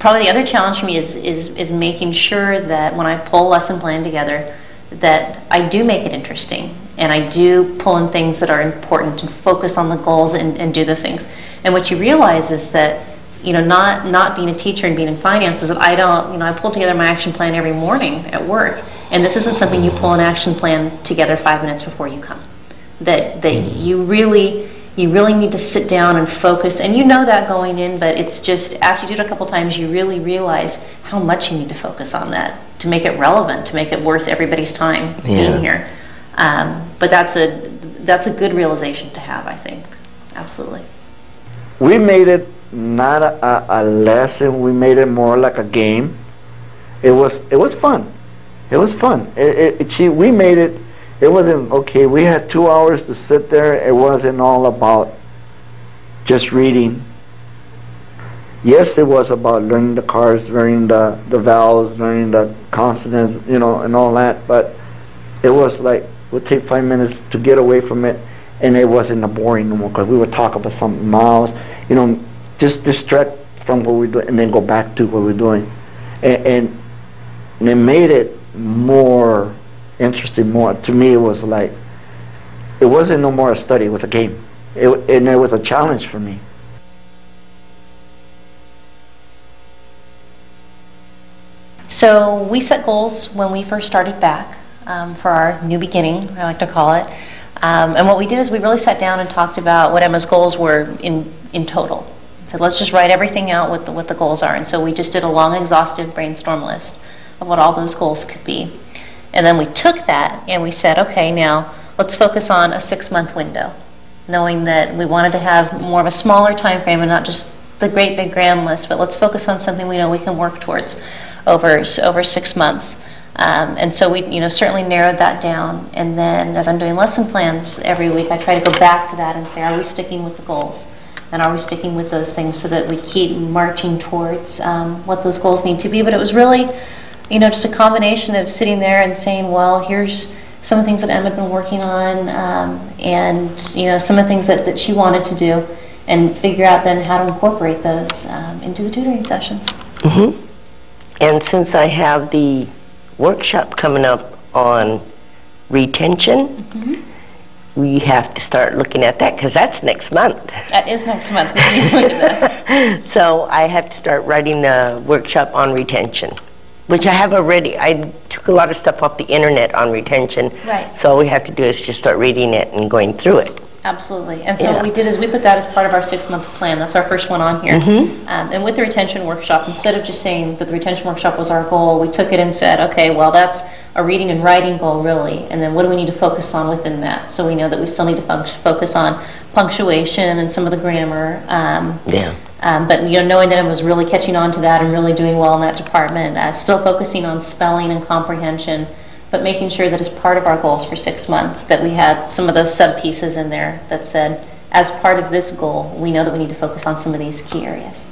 probably the other challenge for me is making sure that when I pull a lesson plan together, that I do make it interesting, and I do pull in things that are important and focus on the goals and do those things. And what you realize is that, not being a teacher and being in finance is that I pull together my action plan every morning at work, and this isn't something you pull an action plan together 5 minutes before you come. That you really need to sit down and focus, and you know that going in, but it's just after you do it a couple times, you really realize how much you need to focus on that to make it relevant, to make it worth everybody's time being here. But that's a good realization to have, I think. Absolutely. We made it not a lesson. We made it more like a game. It was fun. It was fun. We made it. It wasn't okay. We had 2 hours to sit there. It wasn't all about just reading. Yes, it was about learning the cards, learning the vowels, learning the consonants, and all that. But it was like, we'll take 5 minutes to get away from it, and it wasn't boring no more because we would talk about something else, just distract from what we're doing and then go back to what we're doing. And it made it more interesting. More to me, it was like, it wasn't no more a study, it was a game. And it was a challenge for me. So we set goals when we first started back for our new beginning, I like to call it. And what we did is we really sat down and talked about what Emma's goals were in total. So let's just write everything out what the goals are. And so we just did a long, exhaustive brainstorm list of what all those goals could be. And then we took that and we said, okay, now let's focus on a 6-month window, knowing that we wanted to have more of a smaller time frame and not just the great big grand list, but let's focus on something we know we can work towards over 6 months. And so we certainly narrowed that down. And then as I'm doing lesson plans every week, I try to go back to that and say, are we sticking with the goals? And are we sticking with those things so that we keep marching towards what those goals need to be? But it was really, just a combination of sitting there and saying, well, here's some of the things that Emma had been working on, and some of the things that she wanted to do, and figure out then how to incorporate those into the tutoring sessions. Mm-hmm. And since I have the workshop coming up on retention, mm-hmm. We have to start looking at that because that's next month. That is next month. We need to look at that. So I have to start writing the workshop on retention, which I have already. I took a lot of stuff off the internet on retention. Right. So all we have to do is just start reading it and going through it. Absolutely. And so what we did is we put that as part of our 6-month plan. That's our first one on here. Mm-hmm. And with the retention workshop, instead of just saying that the retention workshop was our goal, we took it and said, okay, well, that's a reading and writing goal, really. And then what do we need to focus on within that? So we know that we still need to focus on punctuation and some of the grammar. But knowing that I was really catching on to that and really doing well in that department, still focusing on spelling and comprehension, but making sure that as part of our goals for 6 months that we had some of those sub-pieces in there that said, as part of this goal, we know that we need to focus on some of these key areas.